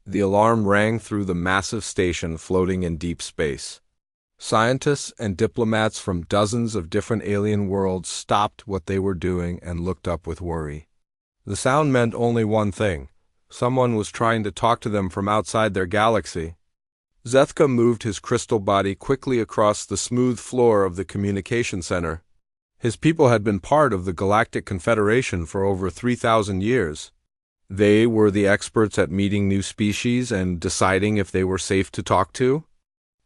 The alarm rang through the massive station floating in deep space. Scientists and diplomats from dozens of different alien worlds stopped what they were doing and looked up with worry. The sound meant only one thing. Someone was trying to talk to them from outside their galaxy. Zethka moved his crystal body quickly across the smooth floor of the communication center. His people had been part of the Galactic Confederation for over 3,000 years. They were the experts at meeting new species and deciding if they were safe to talk to.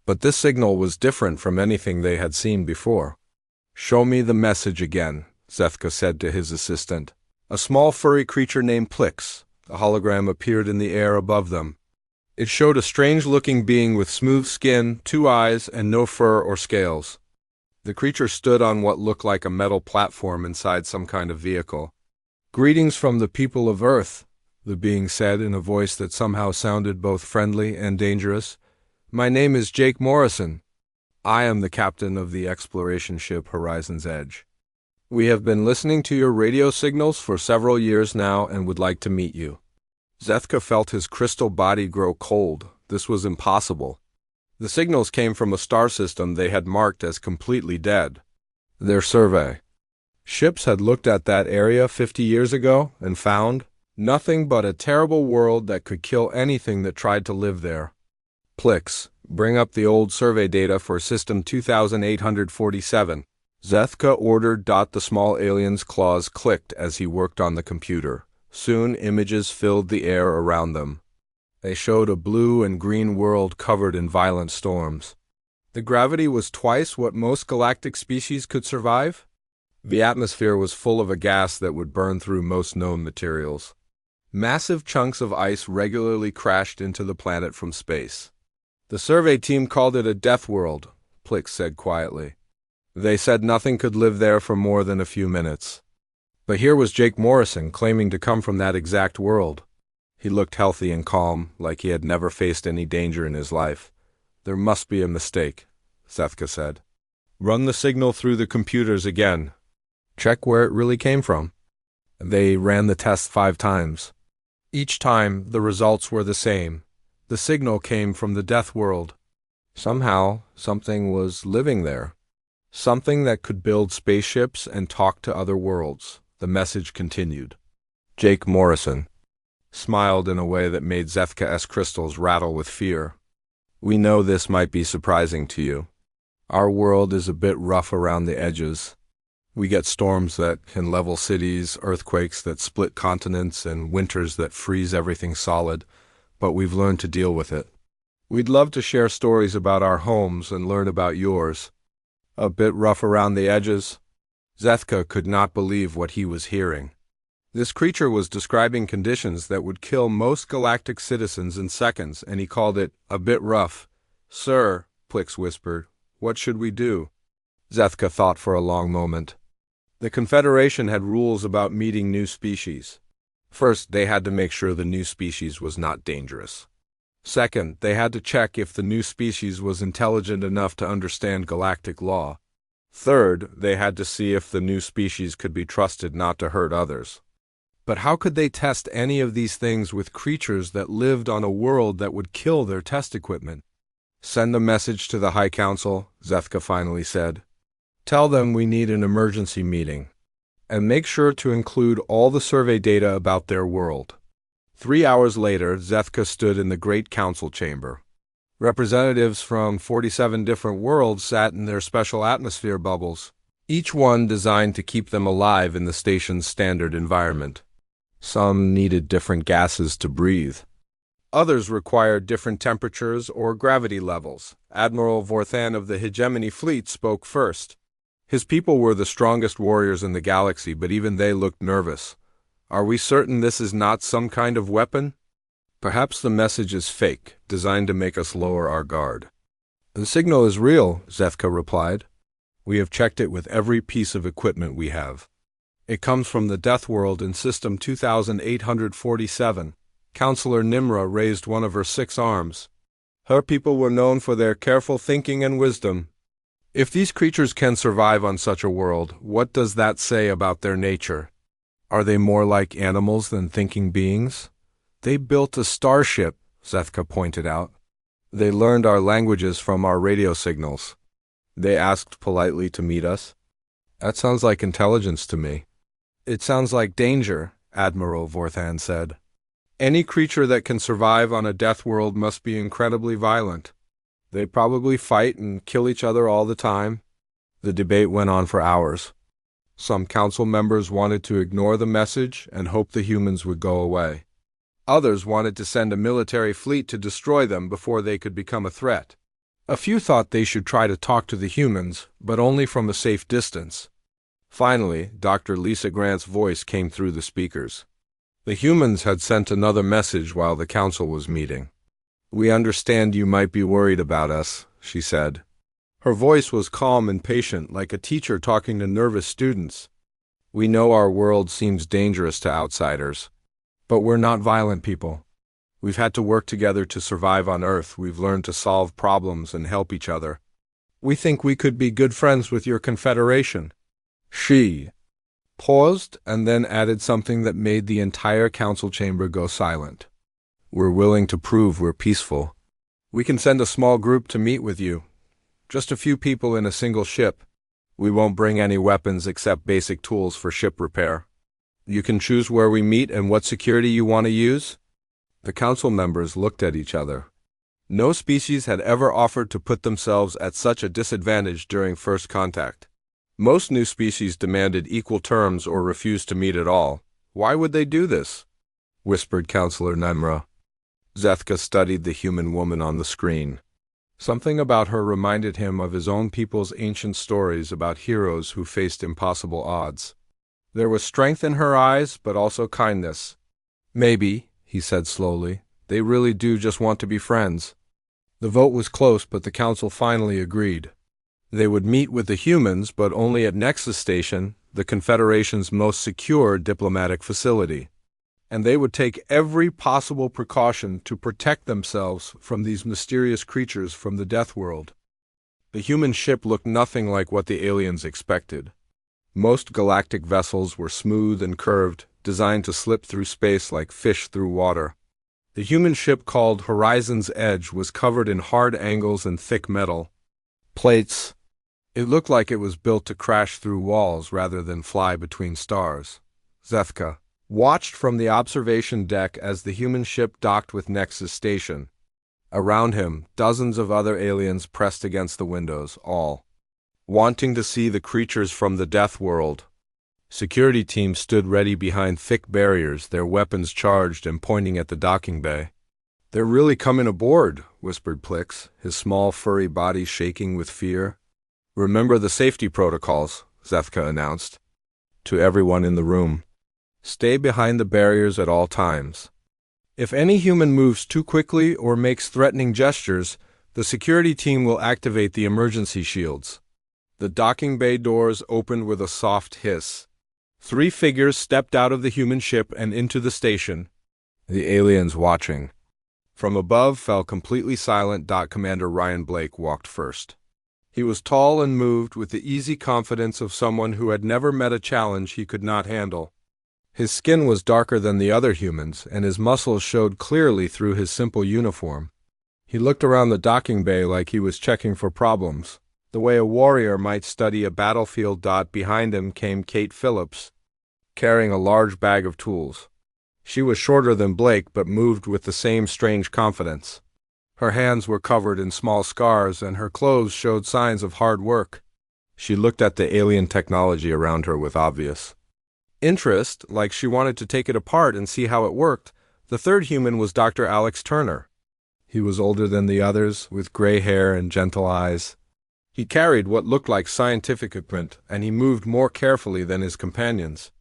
But this signal was different from anything they had seen before. "Show me the message again," Zethka said to his assistant. A small furry creature named Plix, a hologram, appeared in the air above them. It showed a strange-looking being with smooth skin, 2 eyes, and no fur or scales. The creature stood on what looked like a metal platform inside some kind of vehicle. "Greetings from the people of Earth," the being said in a voice that somehow sounded both friendly and dangerous. "My name is Jake Morrison. I am the captain of the exploration ship Horizon's Edge. We have been listening to your radio signals for several years now and would like to meet you." Zethka felt his crystal body grow cold. This was impossible. The signals came from a star system they had marked as completely dead. Their survey. Ships had looked at that area 50 years ago and found nothing but a terrible world that could kill anything that tried to live there. "Plix, bring up the old survey data for System 2847. Zethka ordered. The small alien's claws clicked as he worked on the computer. Soon images filled the air around them. They showed a blue and green world covered in violent storms. The gravity was twice what most galactic species could survive. The atmosphere was full of a gas that would burn through most known materials. Massive chunks of ice regularly crashed into the planet from space. "The survey team called it a death world," Plix said quietly. "They said nothing could live there for more than a few minutes." But here was Jake Morrison claiming to come from that exact world. He looked healthy and calm, like he had never faced any danger in his life. "There must be a mistake," Zethka said. "Run the signal through the computers again. Check where it really came from." They ran the test 5 times. Each time, the results were the same. The signal came from the death world. Somehow, something was living there. Something that could build spaceships and talk to other worlds. The message continued. Jake Morrison smiled in a way that made Zethka's crystals rattle with fear. "We know this might be surprising to you. Our world is a bit rough around the edges. We get storms that can level cities, earthquakes that split continents, and winters that freeze everything solid, but we've learned to deal with it. We'd love to share stories about our homes and learn about yours." A bit rough around the edges? Zethka could not believe what he was hearing. This creature was describing conditions that would kill most galactic citizens in seconds, and he called it a bit rough. "Sir," Plix whispered, "what should we do?" Zethka thought for a long moment. The Confederation had rules about meeting new species. First, they had to make sure the new species was not dangerous. Second, they had to check if the new species was intelligent enough to understand galactic law. Third, they had to see if the new species could be trusted not to hurt others. But how could they test any of these things with creatures that lived on a world that would kill their test equipment? "Send a message to the High Council," Zethka finally said. "Tell them we need an emergency meeting. And make sure to include all the survey data about their world." 3 hours later, Zethka stood in the Great Council chamber. Representatives from 47 different worlds sat in their special atmosphere bubbles, each one designed to keep them alive in the station's standard environment. Some needed different gases to breathe. Others required different temperatures or gravity levels. Admiral Vorthan of the Hegemony Fleet spoke first. His people were the strongest warriors in the galaxy, but even they looked nervous. "Are we certain this is not some kind of weapon? Perhaps the message is fake, designed to make us lower our guard." "The signal is real," Zethka replied. "We have checked it with every piece of equipment we have. It comes from the Death World in System 2847. Counselor Nimra raised one of her 6 arms. Her people were known for their careful thinking and wisdom. If these creatures can survive on such a world, what does that say about their nature? Are they more like animals than thinking beings? They built a starship, Zethka pointed out. They learned our languages from our radio signals. They asked politely to meet us. That sounds like intelligence to me. It sounds like danger, Admiral Vorthan said. Any creature that can survive on a death world must be incredibly violent. They probably fight and kill each other all the time. The debate went on for hours. Some council members wanted to ignore the message and hope the humans would go away. Others wanted to send a military fleet to destroy them before they could become a threat. A few thought they should try to talk to the humans, but only from a safe distance. Finally, Dr. Lisa Grant's voice came through the speakers. The humans had sent another message while the council was meeting. "We understand you might be worried about us," she said. Her voice was calm and patient, like a teacher talking to nervous students. "We know our world seems dangerous to outsiders, but we're not violent people. We've had to work together to survive on Earth. We've learned to solve problems and help each other. We think we could be good friends with your Confederation." She paused and then added something that made the entire council chamber go silent. "We're willing to prove we're peaceful. We can send a small group to meet with you. Just a few people in a single ship. We won't bring any weapons except basic tools for ship repair. You can choose where we meet and what security you want to use." The council members looked at each other. No species had ever offered to put themselves at such a disadvantage during first contact. Most new species demanded equal terms or refused to meet at all. "Why would they do this?" whispered Counselor Nemra. Zethka studied the human woman on the screen. Something about her reminded him of his own people's ancient stories about heroes who faced impossible odds. There was strength in her eyes, but also kindness. "Maybe," he said slowly, "they really do just want to be friends." The vote was close, but the council finally agreed. They would meet with the humans, but only at Nexus Station, the Confederation's most secure diplomatic facility. And they would take every possible precaution to protect themselves from these mysterious creatures from the Death World. The human ship looked nothing like what the aliens expected. Most galactic vessels were smooth and curved, designed to slip through space like fish through water. The human ship called Horizon's Edge was covered in hard angles and thick metal plates. It looked like it was built to crash through walls rather than fly between stars. Zethka watched from the observation deck as the human ship docked with Nexus Station. Around him, dozens of other aliens pressed against the windows, all wanting to see the creatures from the Death World. Security teams stood ready behind thick barriers, their weapons charged and pointing at the docking bay. "They're really coming aboard," whispered Plix, his small furry body shaking with fear. "Remember the safety protocols," Zethka announced to everyone in the room. "Stay behind the barriers at all times. If any human moves too quickly or makes threatening gestures, the security team will activate the emergency shields." The docking bay doors opened with a soft hiss. 3 figures stepped out of the human ship and into the station, the aliens watching. From above fell completely silent. Commander Ryan Blake walked first. He was tall and moved with the easy confidence of someone who had never met a challenge he could not handle. His skin was darker than the other humans, and his muscles showed clearly through his simple uniform. He looked around the docking bay like he was checking for problems, the way a warrior might study a battlefield. Behind him came Kate Phillips, carrying a large bag of tools. She was shorter than Blake, but moved with the same strange confidence. Her hands were covered in small scars, and her clothes showed signs of hard work. She looked at the alien technology around her with obvious interest, like she wanted to take it apart and see how it worked. The third human was Dr. Alex Turner. He was older than the others, with gray hair and gentle eyes. He carried what looked like scientific equipment, and he moved more carefully than his companions.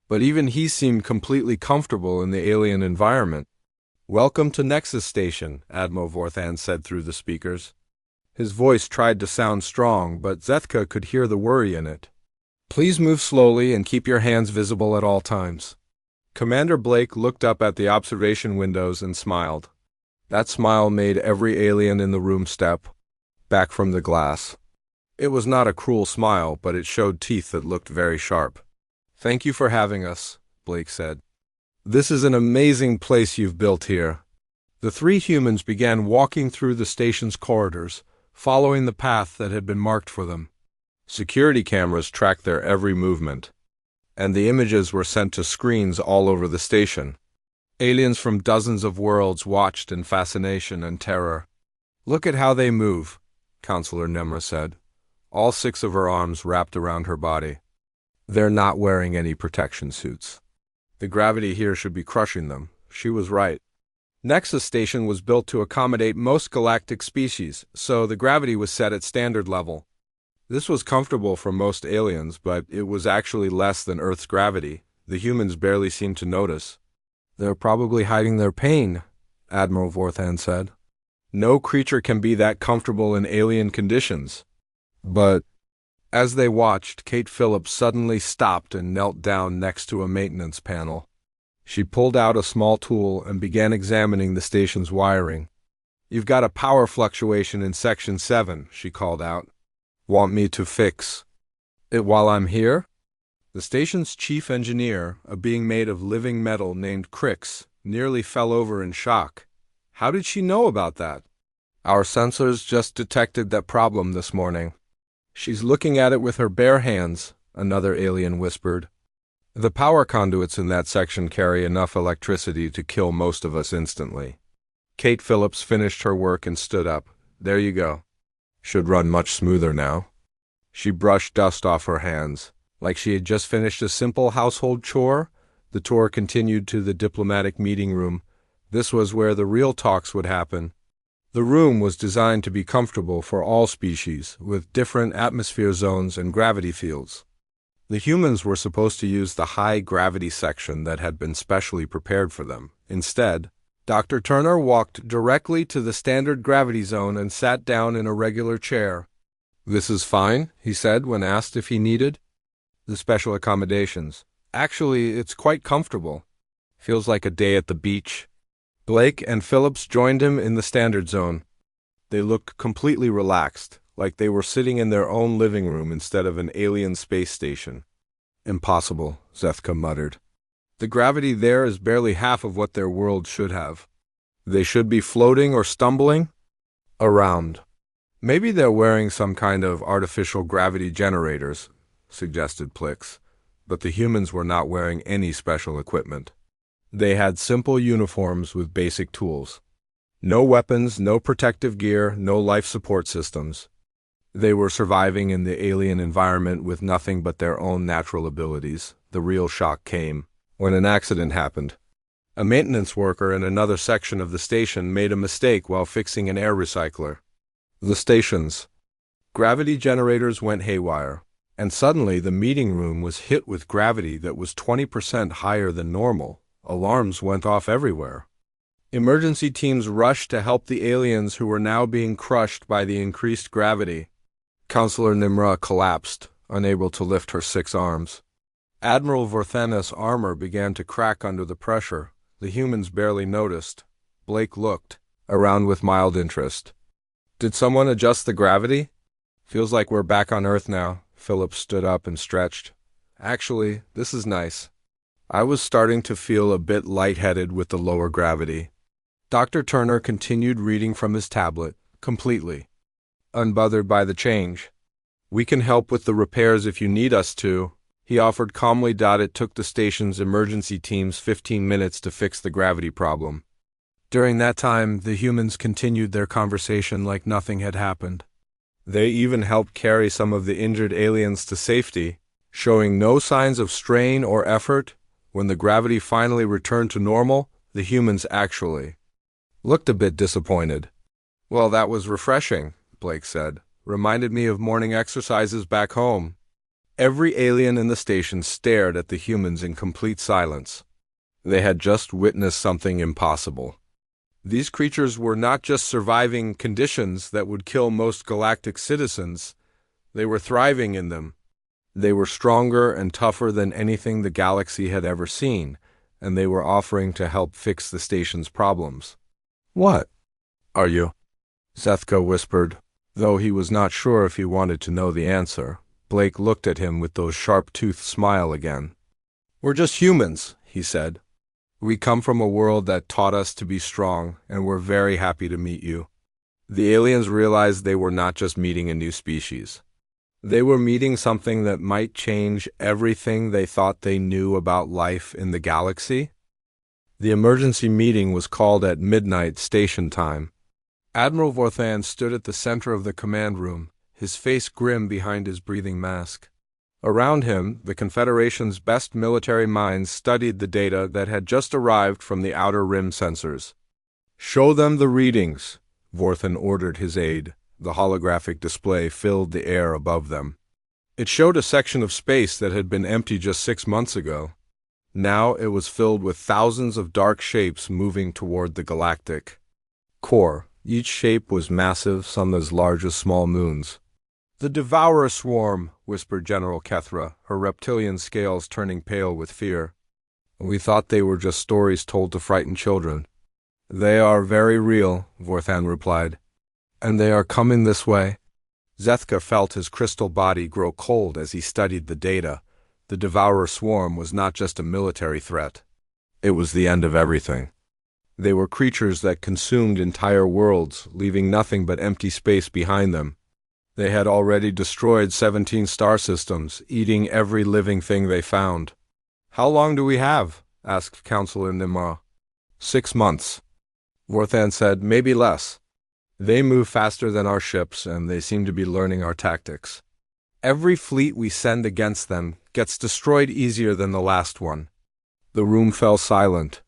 But even he seemed completely comfortable in the alien environment. "Welcome to Nexus Station," Admiral Vorthan said through the speakers. His voice tried to sound strong, but Zethka could hear the worry in it. "Please move slowly and keep your hands visible at all times." Commander Blake looked up at the observation windows and smiled. That smile made every alien in the room step back from the glass. It was not a cruel smile, but it showed teeth that looked very sharp. "Thank you for having us," Blake said. "This is an amazing place you've built here." The three humans began walking through the station's corridors, following the path that had been marked for them. Security cameras tracked their every movement, and the images were sent to screens all over the station. Aliens from dozens of worlds watched in fascination and terror. "Look at how they move," Counselor Nemra said, all 6 of her arms wrapped around her body. "They're not wearing any protection suits. The gravity here should be crushing them." She was right. Nexus Station was built to accommodate most galactic species, so the gravity was set at standard level. This was comfortable for most aliens, but it was actually less than Earth's gravity. The humans barely seemed to notice. "They're probably hiding their pain," Admiral Vorthan said. "No creature can be that comfortable in alien conditions." But as they watched, Kate Phillips suddenly stopped and knelt down next to a maintenance panel. She pulled out a small tool and began examining the station's wiring. "You've got a power fluctuation in Section 7, she called out. "Want me to fix it while I'm here?" The station's chief engineer, a being made of living metal named Crix, nearly fell over in shock. How did she know about that? "Our sensors just detected that problem this morning." "She's looking at it with her bare hands," another alien whispered. "The power conduits in that section carry enough electricity to kill most of us instantly." Kate Phillips finished her work and stood up. "There you go. Should run much smoother now." She brushed dust off her hands. Like she had just finished a simple household chore, the tour continued to the diplomatic meeting room. This was where the real talks would happen. The room was designed to be comfortable for all species, with different atmosphere zones and gravity fields. The humans were supposed to use the high-gravity section that had been specially prepared for them. Instead, Dr. Turner walked directly to the standard gravity zone and sat down in a regular chair. "This is fine," he said when asked if he needed the special accommodations. "Actually, it's quite comfortable. Feels like a day at the beach." Blake and Phillips joined him in the standard zone. They looked completely relaxed, like they were sitting in their own living room instead of an alien space station. "Impossible," Zethka muttered. "The gravity there is barely half of what their world should have. They should be floating or stumbling around." "Maybe they're wearing some kind of artificial gravity generators," suggested Plix, but the humans were not wearing any special equipment. They had simple uniforms with basic tools. No weapons, no protective gear, no life support systems. They were surviving in the alien environment with nothing but their own natural abilities. The real shock came when an accident happened. A maintenance worker in another section of the station made a mistake while fixing an air recycler. The station's gravity generators went haywire, and suddenly the meeting room was hit with gravity that was 20% higher than normal. Alarms went off everywhere. Emergency teams rushed to help the aliens who were now being crushed by the increased gravity. Counselor Nimra collapsed, unable to lift her 6 arms. Admiral Vorthan's armor began to crack under the pressure. The humans barely noticed. Blake looked around with mild interest. "Did someone adjust the gravity?" "Feels like we're back on Earth now." Philip stood up and stretched. "Actually, this is nice. I was starting to feel a bit lightheaded with the lower gravity." Dr. Turner continued reading from his tablet, completely unbothered by the change. "We can help with the repairs if you need us to," he offered calmly. It took the station's emergency teams 15 minutes to fix the gravity problem. During that time, the humans continued their conversation like nothing had happened. They even helped carry some of the injured aliens to safety, showing no signs of strain or effort. When the gravity finally returned to normal, the humans actually looked a bit disappointed. "Well, that was refreshing," Blake said. "Reminded me of morning exercises back home." Every alien in the station stared at the humans in complete silence. They had just witnessed something impossible. These creatures were not just surviving conditions that would kill most galactic citizens, they were thriving in them. They were stronger and tougher than anything the galaxy had ever seen, and they were offering to help fix the station's problems. "What are you?" Zethka whispered, though he was not sure if he wanted to know the answer. Blake looked at him with those sharp-toothed smile again. "We're just humans," he said. We come from a world that taught us to be strong, and we're very happy to meet you." The aliens realized they were not just meeting a new species. They were meeting something that might change everything they thought they knew about life in the galaxy. The emergency meeting was called at midnight station time. Admiral Vorthan stood at the center of the command room, his face grim behind his breathing mask. Around him, the Confederation's best military minds studied the data that had just arrived from the outer rim sensors. "Show them the readings," Vorthan ordered his aide. The holographic display filled the air above them. It showed a section of space that had been empty just 6 months ago. Now it was filled with thousands of dark shapes moving toward the galactic core. Each shape was massive, some as large as small moons. "The Devourer swarm," whispered General Kethra, her reptilian scales turning pale with fear. "We thought they were just stories told to frighten children." "They are very real," Vorthan replied. "And they are coming this way." Zethka felt his crystal body grow cold as he studied the data. The Devourer swarm was not just a military threat. It was the end of everything. They were creatures that consumed entire worlds, leaving nothing but empty space behind them. They had already destroyed 17 star systems, eating every living thing they found. "How long do we have?" asked Counselor Nimra. 6 months. Vorthan said, "Maybe less. They move faster than our ships, and they seem to be learning our tactics. Every fleet we send against them gets destroyed easier than the last one." The room fell silent.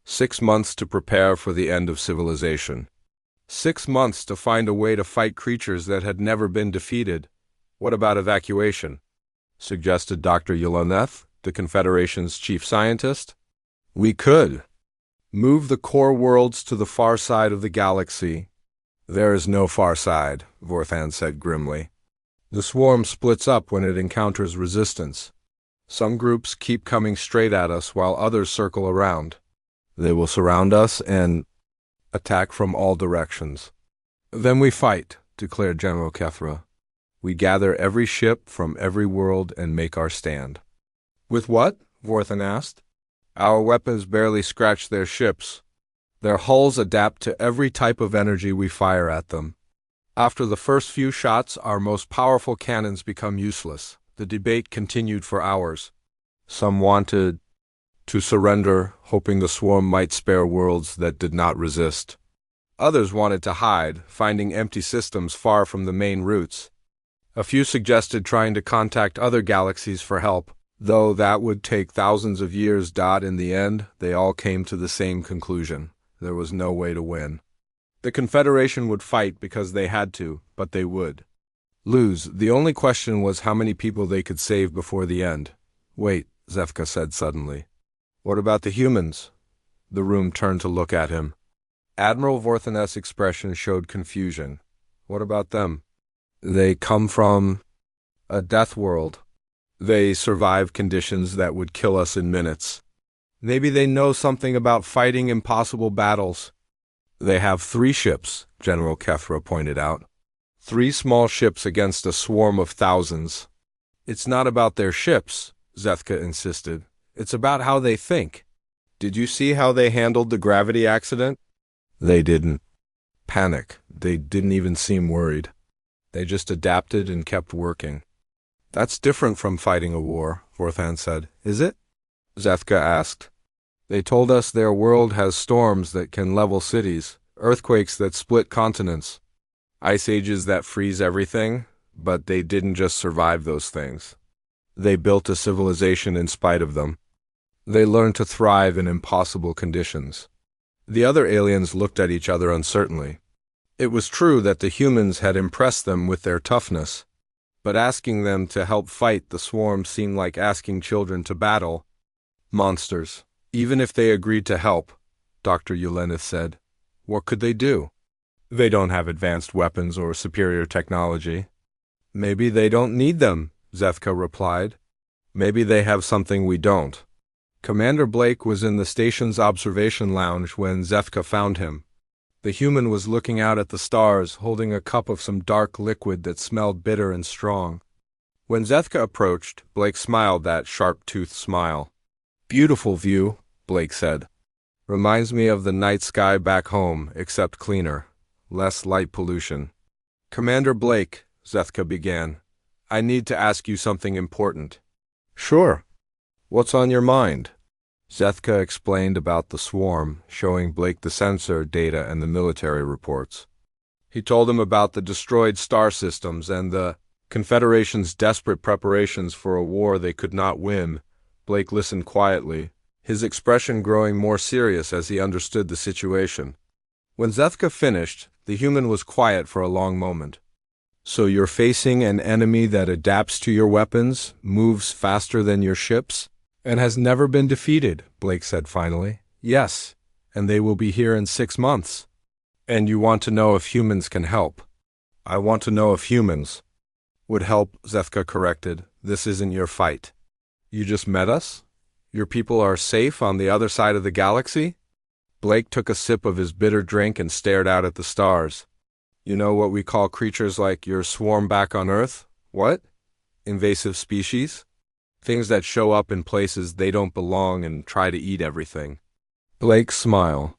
6 months to prepare for the end of civilization. 6 months to find a way to fight creatures that had never been defeated. "What about evacuation?" suggested Dr. Yeloneth, the Confederation's chief scientist. "We could. Move the core worlds to the far side of the galaxy." "There is no far side," Vorthan said grimly. "The swarm splits up when it encounters resistance. Some groups keep coming straight at us while others circle around. They will surround us and attack from all directions. Then we fight," declared General Kethra. "We gather every ship from every world and make our stand." "With what?" Vorthan asked. "Our weapons barely scratch their ships. Their hulls adapt to every type of energy we fire at them. After the first few shots, our most powerful cannons become useless." The debate continued for hours. Some wanted to surrender, hoping the swarm might spare worlds that did not resist. Others wanted to hide, finding empty systems far from the main routes. A few suggested trying to contact other galaxies for help, though that would take thousands of years. In the end, they all came to the same conclusion. There was no way to win. The Confederation would fight because they had to, but they would lose. The only question was how many people they could save before the end. "Wait," Zethka said suddenly. "What about the humans?" The room turned to look at him. Admiral Vorthan's expression showed confusion. "What about them?" "They come from a death world. They survive conditions that would kill us in minutes. Maybe they know something about fighting impossible battles." "They have 3 ships," General Kethra pointed out. 3 small ships against a swarm of thousands. "It's not about their ships," Zethka insisted. "It's about how they think. Did you see how they handled the gravity accident?" "They didn't panic. They didn't even seem worried. They just adapted and kept working." "That's different from fighting a war," Vorthan said. "Is it?" Zethka asked. "They told us their world has storms that can level cities, earthquakes that split continents, ice ages that freeze everything, but they didn't just survive those things. They built a civilization in spite of them. They learned to thrive in impossible conditions." The other aliens looked at each other uncertainly. It was true that the humans had impressed them with their toughness, but asking them to help fight the swarm seemed like asking children to battle monsters. "Even if they agreed to help," Dr. Yeloneth said, "what could they do? They don't have advanced weapons or superior technology." "Maybe they don't need them," Zethka replied. "Maybe they have something we don't." Commander Blake was in the station's observation lounge when Zethka found him. The human was looking out at the stars, holding a cup of some dark liquid that smelled bitter and strong. When Zethka approached, Blake smiled that sharp-toothed smile. "Beautiful view," Blake said. Reminds me of the night sky back home, except cleaner. Less light pollution. Commander Blake, Zethka began, I need to ask you something important. Sure. What's on your mind? Zethka explained about the swarm, showing Blake the sensor data and the military reports. He told him about the destroyed star systems and the Confederation's desperate preparations for a war they could not win. Blake listened quietly, his expression growing more serious as he understood the situation. When Zethka finished, the human was quiet for a long moment. So you're facing an enemy that adapts to your weapons, moves faster than your ships, and has never been defeated, Blake said finally. Yes, and they will be here in 6 months. And you want to know if humans can help. I want to know if humans would help, Zethka corrected. This isn't your fight. You just met us? Your people are safe on the other side of the galaxy? Blake took a sip of his bitter drink and stared out at the stars. You know what we call creatures like your swarm back on Earth? What? Invasive species? Things that show up in places they don't belong and try to eat everything. Blake's smile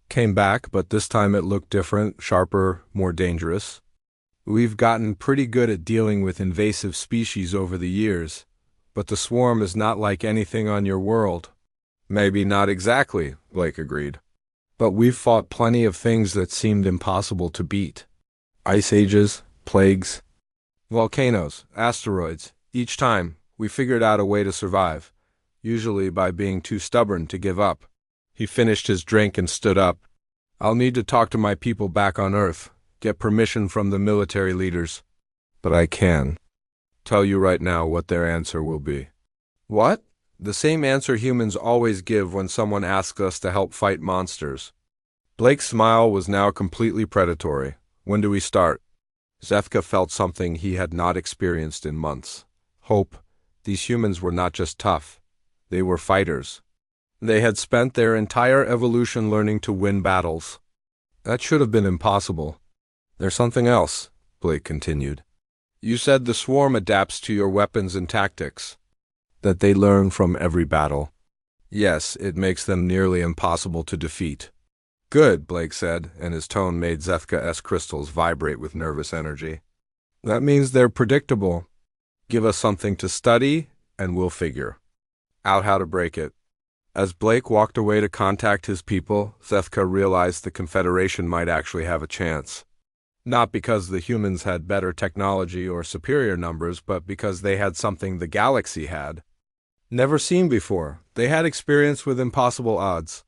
came back, but this time it looked different, sharper, more dangerous. We've gotten pretty good at dealing with invasive species over the years, but the swarm is not like anything on your world. Maybe not exactly, Blake agreed. But we've fought plenty of things that seemed impossible to beat. Ice ages, plagues, volcanoes, asteroids. Each time, we figured out a way to survive, usually by being too stubborn to give up. He finished his drink and stood up. I'll need to talk to my people back on Earth, get permission from the military leaders. But I can tell you right now what their answer will be. What? The same answer humans always give when someone asks us to help fight monsters. Blake's smile was now completely predatory. When do we start? Zethka felt something he had not experienced in months. Hope. These humans were not just tough. They were fighters. They had spent their entire evolution learning to win battles. That should have been impossible. There's something else, Blake continued. You said the swarm adapts to your weapons and tactics. That they learn from every battle. Yes, it makes them nearly impossible to defeat. Good, Blake said, and his tone made Zethka's crystals vibrate with nervous energy. That means they're predictable. Give us something to study, and we'll figure out how to break it. As Blake walked away to contact his people, Zethka realized the Confederation might actually have a chance. Not because the humans had better technology or superior numbers, but because they had something the galaxy had. Never seen before, they had experience with impossible odds.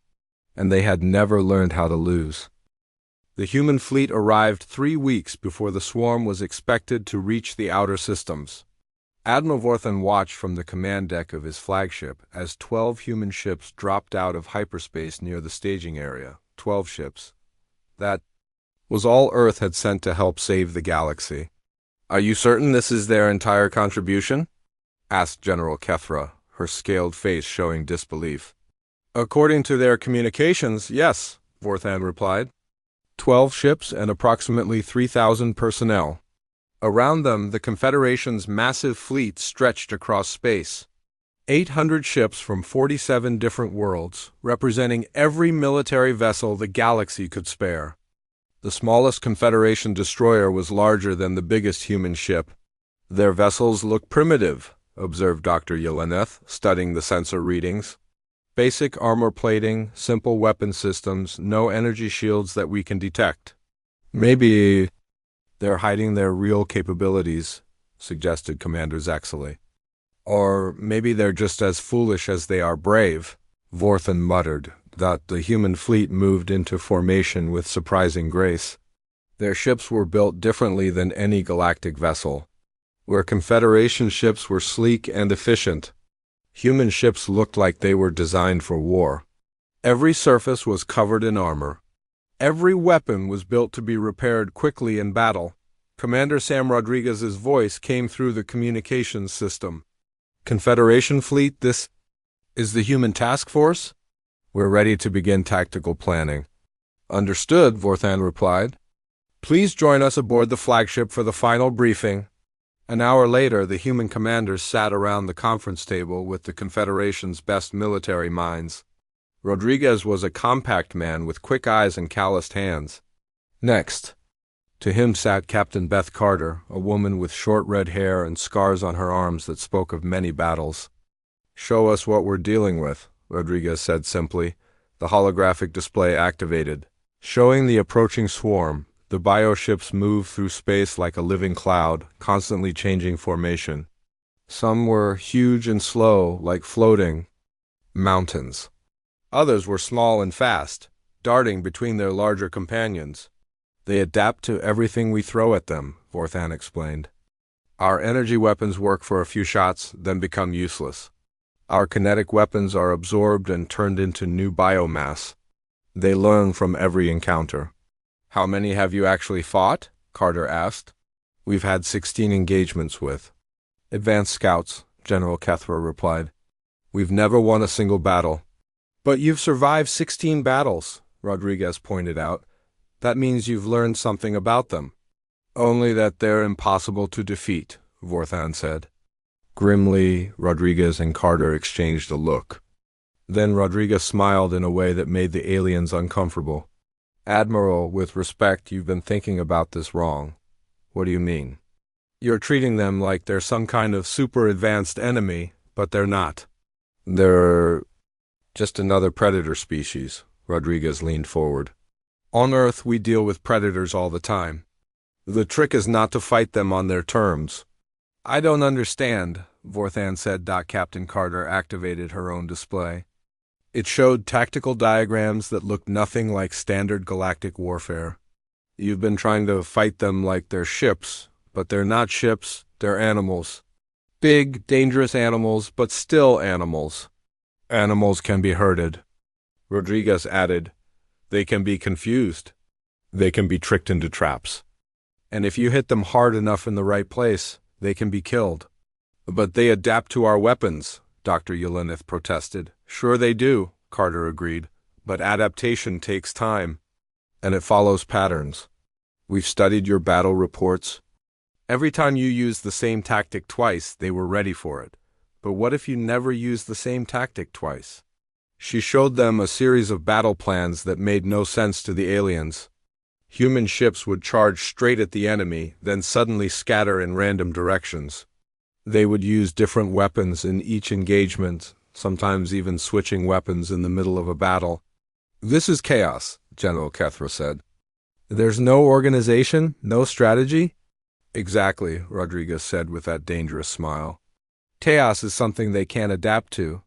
And they had never learned how to lose. The human fleet arrived 3 weeks before the swarm was expected to reach the outer systems. Admiral Vorthan watched from the command deck of his flagship as 12 human ships dropped out of hyperspace near the staging area. 12 ships. That was all Earth had sent to help save the galaxy. Are you certain this is their entire contribution? Asked General Kethra, her scaled face showing disbelief. According to their communications, yes, Vorthan replied. 12 ships and approximately 3,000 personnel. Around them, the Confederation's massive fleet stretched across space. 800 ships from 47 different worlds, representing every military vessel the galaxy could spare. The smallest Confederation destroyer was larger than the biggest human ship. Their vessels look primitive, observed Dr. Yeleneth, studying the sensor readings. Basic armor plating, simple weapon systems, no energy shields that we can detect. Maybe they're hiding their real capabilities, suggested Commander Zaxley. Or maybe they're just as foolish as they are brave, Vorthan muttered, that the human fleet moved into formation with surprising grace. Their ships were built differently than any galactic vessel. Where Confederation ships were sleek and efficient, human ships looked like they were designed for war. Every surface was covered in armor. Every weapon was built to be repaired quickly in battle. Commander Sam Rodriguez's voice came through the communications system. Confederation fleet, this is the human task force? We're ready to begin tactical planning. Understood, Vorthan replied. Please join us aboard the flagship for the final briefing. An hour later, the human commanders sat around the conference table with the Confederation's best military minds. Rodriguez was a compact man with quick eyes and calloused hands. Next to him sat Captain Beth Carter, a woman with short red hair and scars on her arms that spoke of many battles. "Show us what we're dealing with," Rodriguez said simply. The holographic display activated. Showing the approaching swarm, the bioships moved through space like a living cloud, constantly changing formation. Some were huge and slow, like floating mountains. Others were small and fast, darting between their larger companions. "They adapt to everything we throw at them," Vorthan explained. "Our energy weapons work for a few shots, then become useless. Our kinetic weapons are absorbed and turned into new biomass. They learn from every encounter." "How many have you actually fought?" Carter asked. "We've had 16 engagements with advanced scouts," General Kethra replied. "We've never won a single battle." "But you've survived 16 battles," Rodriguez pointed out. "That means you've learned something about them." "Only that they're impossible to defeat," Vorthan said. Grimly, Rodriguez and Carter exchanged a look. Then Rodriguez smiled in a way that made the aliens uncomfortable. "Admiral, with respect, you've been thinking about this wrong." "What do you mean?" "You're treating them like they're some kind of super advanced enemy, but they're not. They're just another predator species." Rodriguez leaned forward. "On Earth, we deal with predators all the time. The trick is not to fight them on their terms." "I don't understand," Vorthan said. Captain Carter activated her own display. It showed tactical diagrams that looked nothing like standard galactic warfare. "You've been trying to fight them like they're ships, but they're not ships, they're animals. Big, dangerous animals, but still animals. Animals can be herded." Rodriguez added, "They can be confused. They can be tricked into traps. And if you hit them hard enough in the right place, they can be killed." "But they adapt to our weapons," Dr. Yelenith protested. "Sure they do," Carter agreed, "but adaptation takes time. And it follows patterns. We've studied your battle reports. Every time you used the same tactic twice, they were ready for it. But what if you never used the same tactic twice?" She showed them a series of battle plans that made no sense to the aliens. Human ships would charge straight at the enemy, then suddenly scatter in random directions. They would use different weapons in each engagement, sometimes even switching weapons in the middle of a battle. "This is chaos," General Kethra said. "There's no organization, no strategy?" "Exactly," Rodriguez said with that dangerous smile. "Chaos is something they can't adapt to.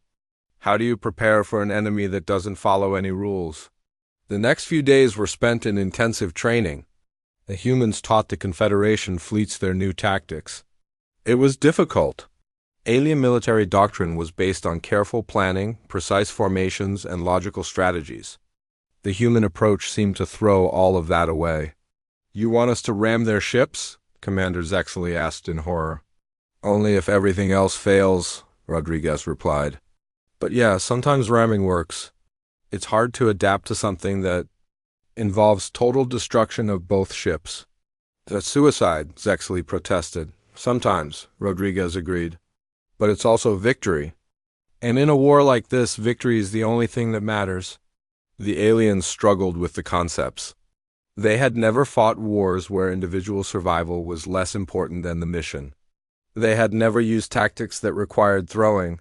How do you prepare for an enemy that doesn't follow any rules?" The next few days were spent in intensive training. The humans taught the Confederation fleets their new tactics. It was difficult. Alien military doctrine was based on careful planning, precise formations, and logical strategies. The human approach seemed to throw all of that away. "You want us to ram their ships?" Commander Zexley asked in horror. "Only if everything else fails," Rodriguez replied. "But yeah, sometimes ramming works. It's hard to adapt to something that involves total destruction of both ships." "That's suicide," Zexley protested. "Sometimes," Rodriguez agreed. "But it's also victory. And in a war like this, victory is the only thing that matters." The aliens struggled with the concepts. They had never fought wars where individual survival was less important than the mission. They had never used tactics that required throwing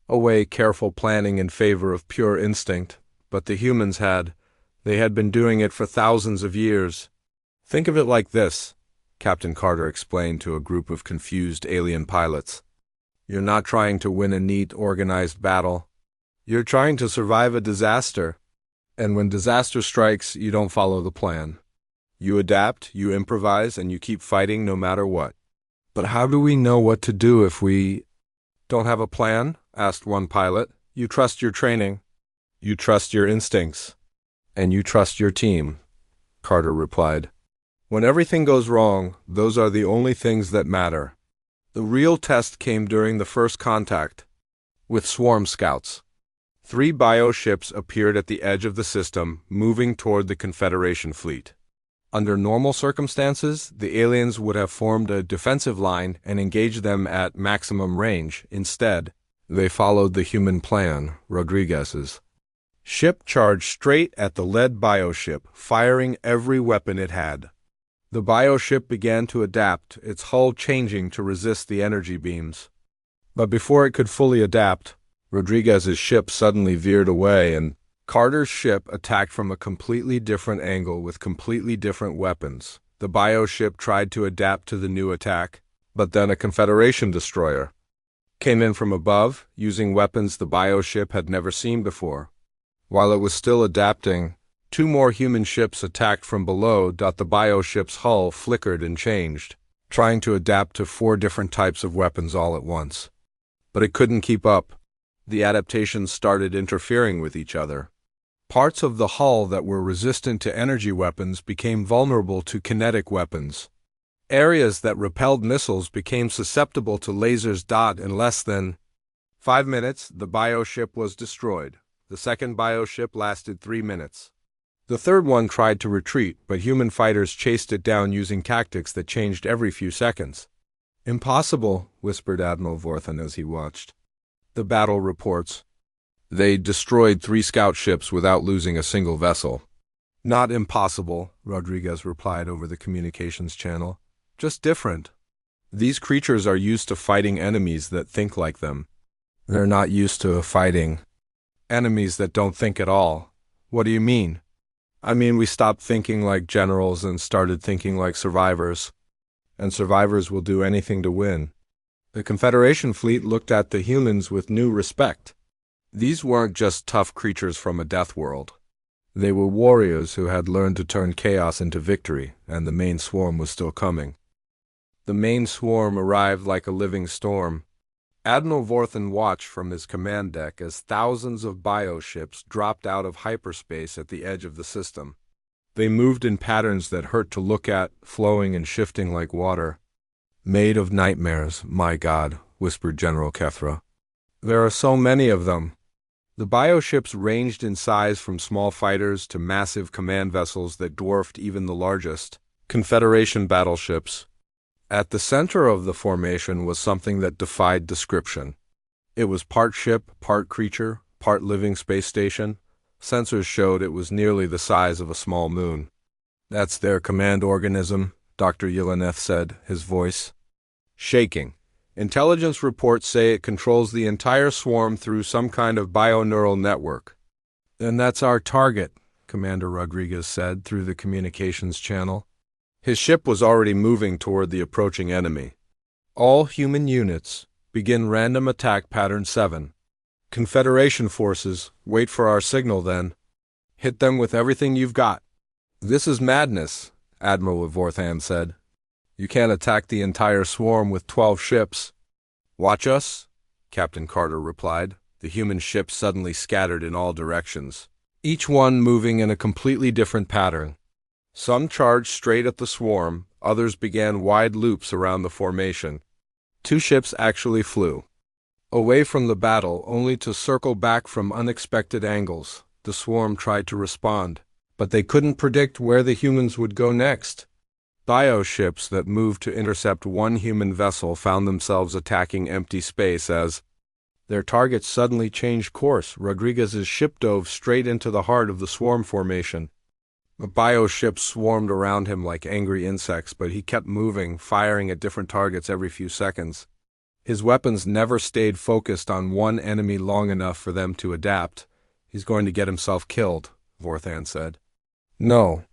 away careful planning in favor of pure instinct, but the humans had. They had been doing it for thousands of years. "Think of it like this," Captain Carter explained to a group of confused alien pilots. "You're not trying to win a neat, organized battle. You're trying to survive a disaster. And when disaster strikes, you don't follow the plan. You adapt, you improvise, and you keep fighting no matter what." "But how do we know what to do if we don't have a plan?" asked one pilot. "You trust your training. You trust your instincts. And you trust your team," Carter replied. "When everything goes wrong, those are the only things that matter." The real test came during the first contact with swarm scouts. 3 bioships appeared at the edge of the system, moving toward the Confederation fleet. Under normal circumstances, the aliens would have formed a defensive line and engaged them at maximum range. Instead, they followed the human plan, Rodriguez's. Ship charged straight at the lead bioship, firing every weapon it had. The bioship began to adapt, its hull changing to resist the energy beams. But before it could fully adapt, Rodriguez's ship suddenly veered away and Carter's ship attacked from a completely different angle with completely different weapons. The bioship tried to adapt to the new attack, but then a Confederation destroyer came in from above, using weapons the bioship had never seen before. While it was still adapting, two more human ships attacked from below. The bioship's hull flickered and changed, trying to adapt to 4 different types of weapons all at once. But it couldn't keep up. The adaptations started interfering with each other. Parts of the hull that were resistant to energy weapons became vulnerable to kinetic weapons. Areas that repelled missiles became susceptible to lasers. In less than 5 minutes, the bioship was destroyed. The second bioship lasted 3 minutes. The third one tried to retreat, but human fighters chased it down using tactics that changed every few seconds. "Impossible," whispered Admiral Vorthan as he watched. The battle reports. They destroyed 3 scout ships without losing a single vessel. "Not impossible," Rodriguez replied over the communications channel. "Just different. These creatures are used to fighting enemies that think like them. They're not used to fighting enemies that don't think at all." "What do you mean?" "I mean, we stopped thinking like generals and started thinking like survivors. And survivors will do anything to win." The Confederation fleet looked at the humans with new respect. These weren't just tough creatures from a death world. They were warriors who had learned to turn chaos into victory, and the main swarm was still coming. The main swarm arrived like a living storm. Admiral Vorthan watched from his command deck as thousands of bioships dropped out of hyperspace at the edge of the system. They moved in patterns that hurt to look at, flowing and shifting like water. "Made of nightmares, my God," whispered General Kethra. "There are so many of them." The bioships ranged in size from small fighters to massive command vessels that dwarfed even the largest Confederation battleships. At the center of the formation was something that defied description. It was part ship, part creature, part living space station. Sensors showed it was nearly the size of a small moon. "That's their command organism," Dr. Yeleneth said, his voice shaking. "Intelligence reports say it controls the entire swarm through some kind of bioneural network." "Then that's our target," Commander Rodriguez said through the communications channel. His ship was already moving toward the approaching enemy. "All human units, begin random attack pattern 7. Confederation forces, wait for our signal then. Hit them with everything you've got." "This is madness," Admiral Vorthan said. "You can't attack the entire swarm with 12 ships." "Watch us," Captain Carter replied. The human ships suddenly scattered in all directions, each one moving in a completely different pattern. Some charged straight at the swarm, others began wide loops around the formation. 2 ships actually flew away from the battle, only to circle back from unexpected angles. The swarm tried to respond, but they couldn't predict where the humans would go next. Bioships that moved to intercept one human vessel found themselves attacking empty space as their targets suddenly changed course. Rodriguez's ship dove straight into the heart of the swarm formation. The bioships swarmed around him like angry insects, but he kept moving, firing at different targets every few seconds. His weapons never stayed focused on one enemy long enough for them to adapt. "He's going to get himself killed," Vorthan said. "No,"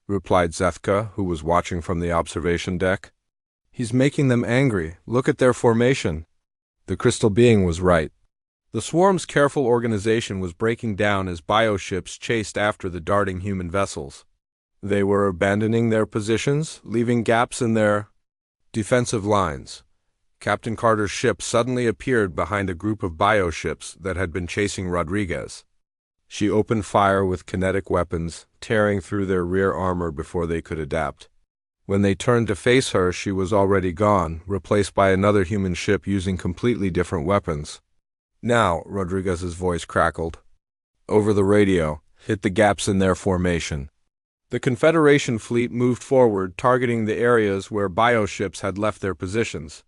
replied Zethka, who was watching from the observation deck. "He's making them angry. Look at their formation." The crystal being was right. The swarm's careful organization was breaking down as bioships chased after the darting human vessels. They were abandoning their positions, leaving gaps in their defensive lines. Captain Carter's ship suddenly appeared behind a group of bioships that had been chasing Rodriguez. She opened fire with kinetic weapons, tearing through their rear armor before they could adapt. When they turned to face her, she was already gone, replaced by another human ship using completely different weapons. "Now," Rodriguez's voice crackled over the radio, "hit the gaps in their formation." The Confederation fleet moved forward, targeting the areas where bioships had left their positions.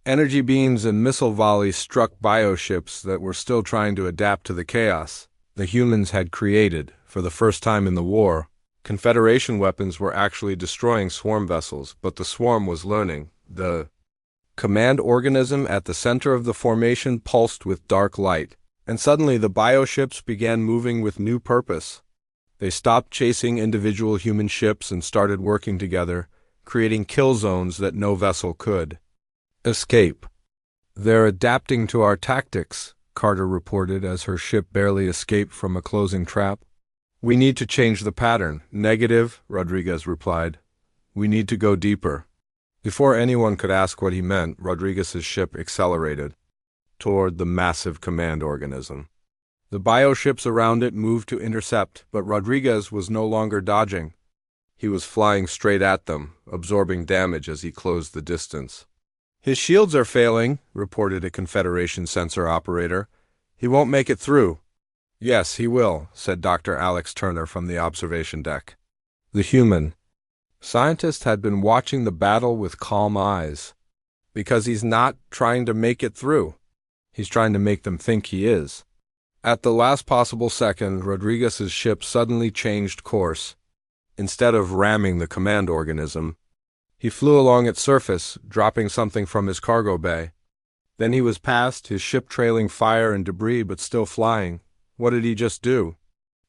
Energy beams and missile volleys struck bioships that were still trying to adapt to the chaos. The humans had created, for the first time in the war, Confederation weapons were actually destroying swarm vessels, but the swarm was learning. The command organism at the center of the formation pulsed with dark light, and suddenly the bioships began moving with new purpose. They stopped chasing individual human ships and started working together, creating kill zones that no vessel could escape. "They're adapting to our tactics," Carter reported as her ship barely escaped from a closing trap. "We need to change the pattern." "Negative," Rodriguez replied. "We need to go deeper." Before anyone could ask what he meant, Rodriguez's ship accelerated toward the massive command organism. The bioships around it moved to intercept, but Rodriguez was no longer dodging. He was flying straight at them, absorbing damage as he closed the distance. "His shields are failing," reported a Confederation sensor operator. "He won't make it through." "Yes, he will," said Dr. Alex Turner from the observation deck. The human scientist had been watching the battle with calm eyes. "Because he's not trying to make it through. He's trying to make them think he is." At the last possible second, Rodriguez's ship suddenly changed course. Instead of ramming the command organism, he flew along its surface, dropping something from his cargo bay. Then he was past, his ship trailing fire and debris but still flying. What did he just do?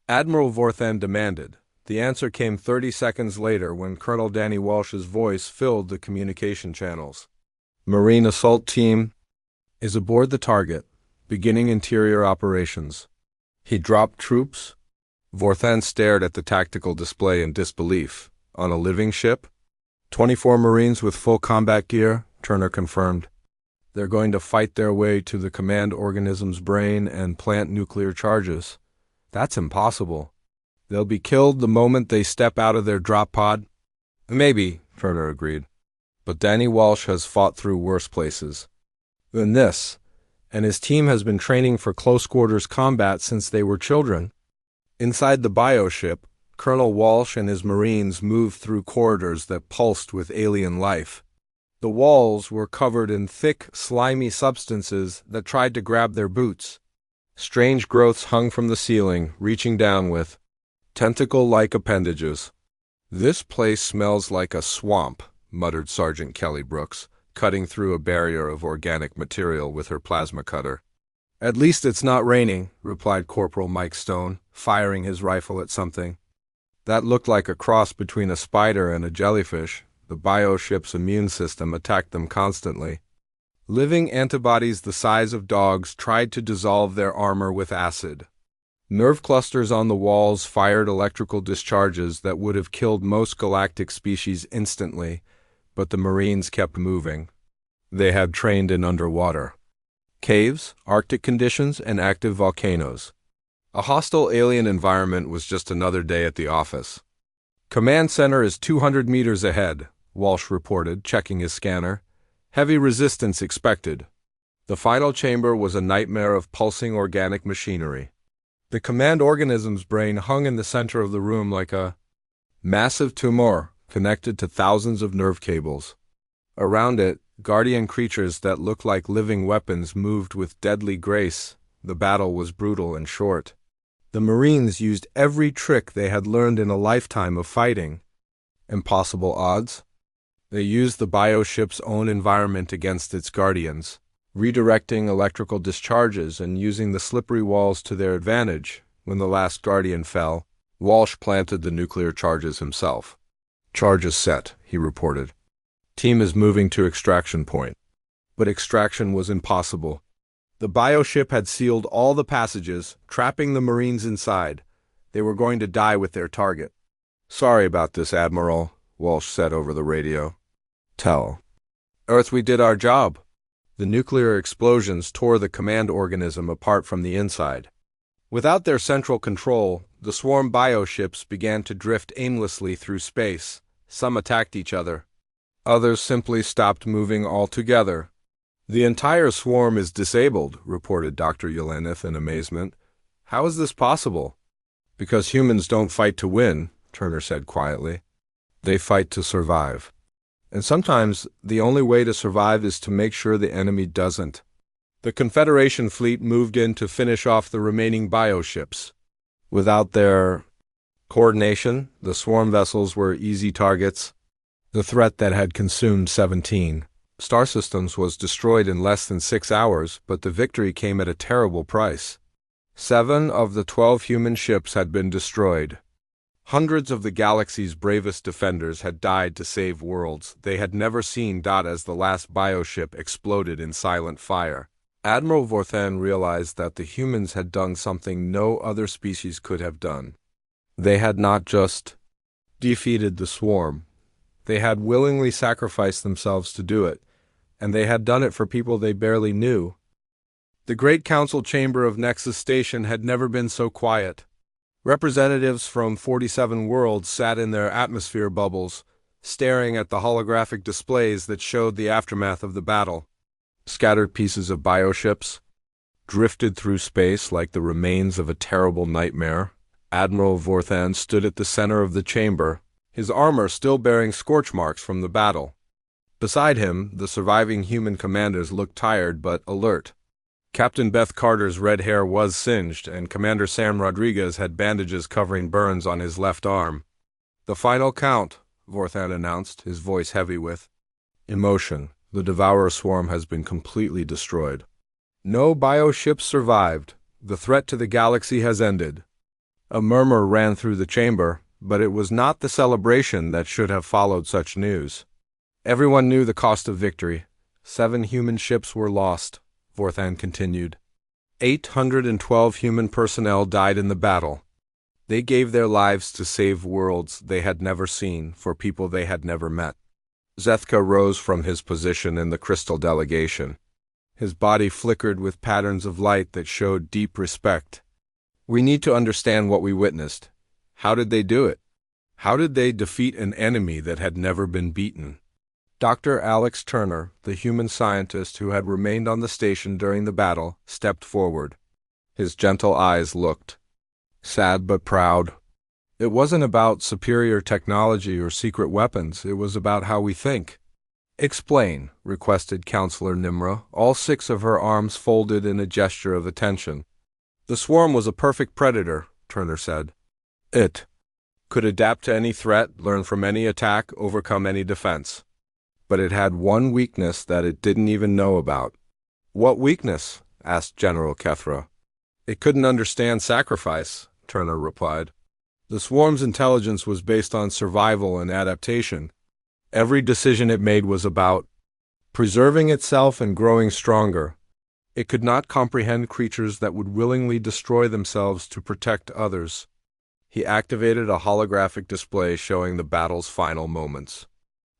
Admiral Vorthan demanded. The answer came 30 seconds later when Colonel Danny Walsh's voice filled the communication channels. "Marine Assault Team is aboard the target, beginning interior operations." He dropped troops? Vorthan stared at the tactical display in disbelief. "On a living ship?" 24 Marines with full combat gear," Turner confirmed. "They're going to fight their way to the command organism's brain and plant nuclear charges." "That's impossible." "They'll be killed the moment they step out of their drop pod." "Maybe," Turner agreed. "But Danny Walsh has fought through worse places than this, and his team has been training for close-quarters combat since they were children." Inside the bioship, Colonel Walsh and his Marines moved through corridors that pulsed with alien life. The walls were covered in thick, slimy substances that tried to grab their boots. Strange growths hung from the ceiling, reaching down with tentacle-like appendages. "This place smells like a swamp," muttered Sergeant Kelly Brooks, cutting through a barrier of organic material with her plasma cutter. "At least it's not raining," replied Corporal Mike Stone, firing his rifle at something. That looked like a cross between a spider and a jellyfish. The bioship's immune system attacked them constantly. Living antibodies the size of dogs tried to dissolve their armor with acid. Nerve clusters on the walls fired electrical discharges that would have killed most galactic species instantly, but the Marines kept moving. They had trained in underwater caves, Arctic conditions, and active volcanoes. A hostile alien environment was just another day at the office. "Command center is 200 meters ahead," Walsh reported, checking his scanner. "Heavy resistance expected." The final chamber was a nightmare of pulsing organic machinery. The command organism's brain hung in the center of the room like a massive tumor connected to thousands of nerve cables. Around it, guardian creatures that looked like living weapons moved with deadly grace. The battle was brutal and short. The Marines used every trick they had learned in a lifetime of fighting. Impossible odds? They used the bioship's own environment against its guardians, redirecting electrical discharges and using the slippery walls to their advantage. When the last guardian fell, Walsh planted the nuclear charges himself. "Charges set," he reported. "Team is moving to extraction point." But extraction was impossible. The bioship had sealed all the passages, trapping the Marines inside. They were going to die with their target. "Sorry about this, Admiral," Walsh said over the radio. "Tell Earth we did our job." The nuclear explosions tore the command organism apart from the inside. Without their central control, the swarm bioships began to drift aimlessly through space. Some attacked each other. Others simply stopped moving altogether. "The entire swarm is disabled," reported Dr. Yelenith in amazement. "How is this possible?" "Because humans don't fight to win," Turner said quietly. "They fight to survive. And sometimes the only way to survive is to make sure the enemy doesn't." The Confederation fleet moved in to finish off the remaining bioships. Without their coordination, the swarm vessels were easy targets. The threat that had consumed 17 star systems was destroyed in less than 6 hours, but the victory came at a terrible price. 7 of the 12 human ships had been destroyed. Hundreds of the galaxy's bravest defenders had died to save worlds they had never seen. As the last bioship exploded in silent fire, Admiral Vorthan realized that the humans had done something no other species could have done. They had not just defeated the swarm. They had willingly sacrificed themselves to do it, and they had done it for people they barely knew. The Great Council chamber of Nexus Station had never been so quiet. Representatives from 47 worlds sat in their atmosphere bubbles, staring at the holographic displays that showed the aftermath of the battle. Scattered pieces of bioships drifted through space like the remains of a terrible nightmare. Admiral Vorthan stood at the center of the chamber, his armor still bearing scorch marks from the battle. Beside him, the surviving human commanders looked tired but alert. Captain Beth Carter's red hair was singed, and Commander Sam Rodriguez had bandages covering burns on his left arm. "The final count," Vorthan announced, his voice heavy with emotion. "The Devourer swarm has been completely destroyed. No bioships survived. The threat to the galaxy has ended." A murmur ran through the chamber, but it was not the celebration that should have followed such news. Everyone knew the cost of victory. 7 human ships were lost, Vorthan continued. 812 human personnel died in the battle. They gave their lives to save worlds they had never seen for people they had never met. Zethka rose from his position in the crystal delegation. His body flickered with patterns of light that showed deep respect. "We need to understand what we witnessed. How did they do it? How did they defeat an enemy that had never been beaten?" Dr. Alex Turner, the human scientist who had remained on the station during the battle, stepped forward. His gentle eyes looked sad but proud. "It wasn't about superior technology or secret weapons. It was about how we think." "Explain," requested Counselor Nimra, all 6 of her arms folded in a gesture of attention. "The swarm was a perfect predator," Turner said. "It could adapt to any threat, learn from any attack, overcome any defense. But it had one weakness that it didn't even know about." "What weakness?" asked General Kethra. "It couldn't understand sacrifice," Turner replied. "The swarm's intelligence was based on survival and adaptation. Every decision it made was about preserving itself and growing stronger. It could not comprehend creatures that would willingly destroy themselves to protect others." He activated a holographic display showing the battle's final moments.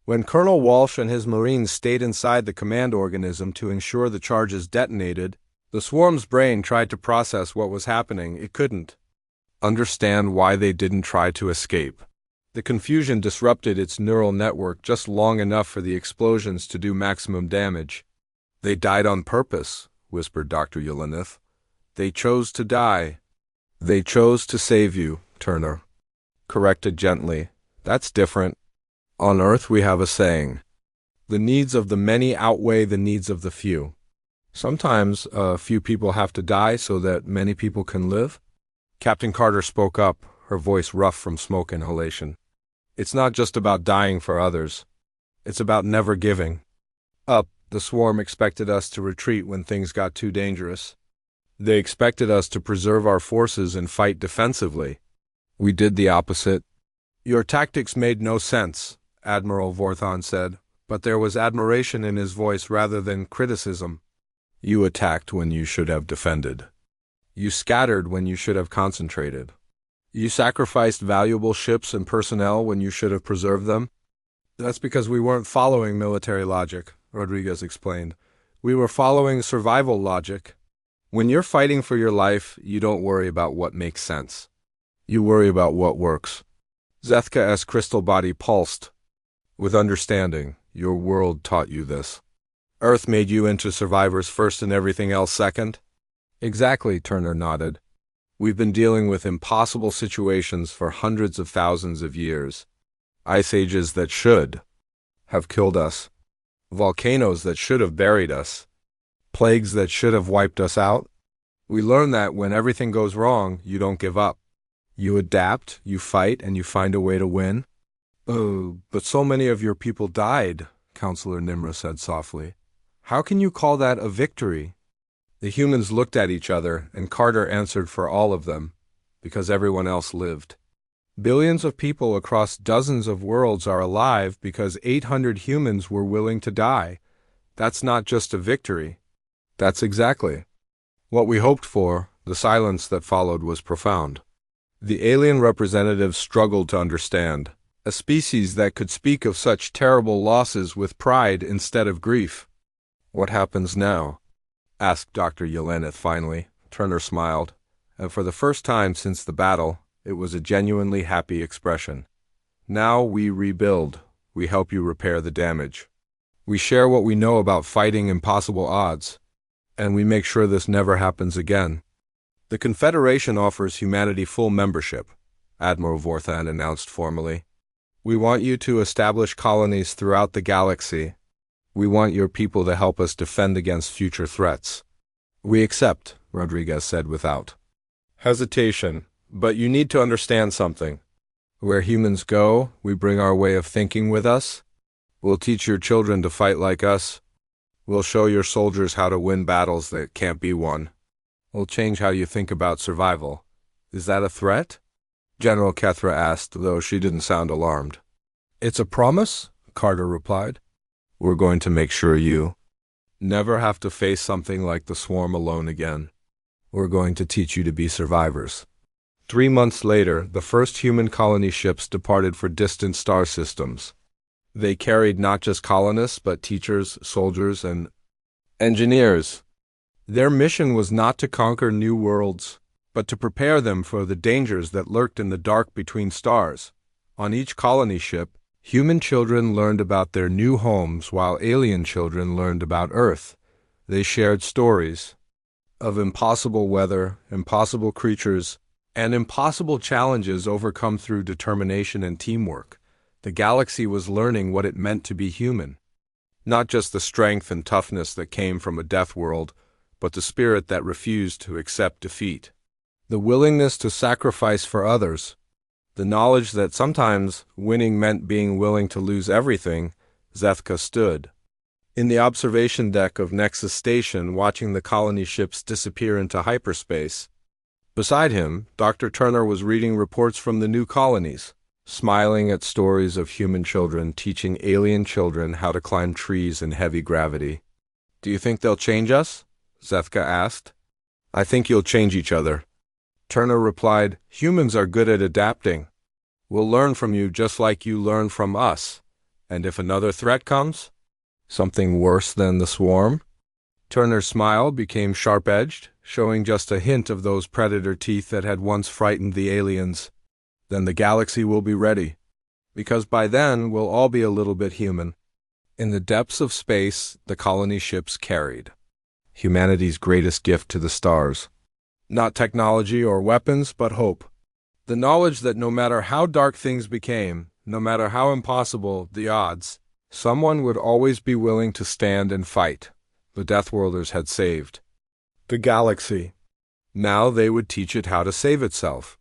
When Colonel Walsh and his Marines stayed inside the command organism to ensure the charges detonated, the swarm's brain tried to process what was happening. It couldn't understand why they didn't try to escape. The confusion disrupted its neural network just long enough for the explosions to do maximum damage. "They died on purpose," whispered Dr. Yulanith. "They chose to die." "They chose to save you," Turner corrected gently. "That's different. On Earth we have a saying, the needs of the many outweigh the needs of the few. Sometimes a few people have to die so that many people can live." Captain Carter spoke up, her voice rough from smoke inhalation. "It's not just about dying for others. It's about never giving up. The swarm expected us to retreat when things got too dangerous. They expected us to preserve our forces and fight defensively. We did the opposite." "Your tactics made no sense," Admiral Vorthan said, but there was admiration in his voice rather than criticism. "You attacked when you should have defended. You scattered when you should have concentrated. You sacrificed valuable ships and personnel when you should have preserved them." "That's because we weren't following military logic," Rodriguez explained. "We were following survival logic. When you're fighting for your life, you don't worry about what makes sense. You worry about what works." Zethka's crystal body pulsed with understanding. "Your world taught you this. Earth made you into survivors first and everything else second?" "Exactly," Turner nodded. "We've been dealing with impossible situations for hundreds of thousands of years. Ice ages that should have killed us. Volcanoes that should have buried us. Plagues that should have wiped us out. We learn that when everything goes wrong, you don't give up. You adapt, you fight, and you find a way to win? Oh, but so many of your people died, Counselor Nimra said softly. How can you call that a victory? The humans looked at each other, and Carter answered for all of them, because everyone else lived. Billions of people across dozens of worlds are alive because 800 humans were willing to die. That's not just a victory. That's exactly what we hoped for. The silence that followed was profound. The alien representatives struggled to understand. A species that could speak of such terrible losses with pride instead of grief. What happens now? Asked Dr. Yeleneth finally. Turner smiled, and for the first time since the battle, it was a genuinely happy expression. Now we rebuild. We help you repair the damage. We share what we know about fighting impossible odds, and we make sure this never happens again. The Confederation offers humanity full membership, Admiral Vorthan announced formally. We want you to establish colonies throughout the galaxy. We want your people to help us defend against future threats. We accept, Rodriguez said without hesitation, but you need to understand something. Where humans go, we bring our way of thinking with us. We'll teach your children to fight like us. We'll show your soldiers how to win battles that can't be won. We'll change how you think about survival. Is that a threat? General Kethra asked, though she didn't sound alarmed. It's a promise, Carter replied. We're going to make sure you never have to face something like the swarm alone again. We're going to teach you to be survivors. 3 months later, the first human colony ships departed for distant star systems. They carried not just colonists, but teachers, soldiers, and engineers. Their mission was not to conquer new worlds, but to prepare them for the dangers that lurked in the dark between stars. On each colony ship, human children learned about their new homes while alien children learned about Earth. They shared stories of impossible weather, impossible creatures, and impossible challenges overcome through determination and teamwork. The galaxy was learning what it meant to be human. Not just the strength and toughness that came from a death world, but the spirit that refused to accept defeat. The willingness to sacrifice for others. The knowledge that sometimes winning meant being willing to lose everything. Zethka stood in the observation deck of Nexus Station, watching the colony ships disappear into hyperspace. Beside him, Dr. Turner was reading reports from the new colonies, smiling at stories of human children teaching alien children how to climb trees in heavy gravity. Do you think they'll change us? Zethka asked. I think you'll change each other. Turner replied, humans are good at adapting. We'll learn from you just like you learn from us. And if another threat comes? Something worse than the swarm? Turner's smile became sharp-edged, showing just a hint of those predator teeth that had once frightened the aliens. Then the galaxy will be ready, because by then we'll all be a little bit human. In the depths of space, the colony ships carried humanity's greatest gift to the stars. Not technology or weapons, but hope. The knowledge that no matter how dark things became, no matter how impossible the odds, someone would always be willing to stand and fight. The Deathworlders had saved the galaxy. Now they would teach it how to save itself.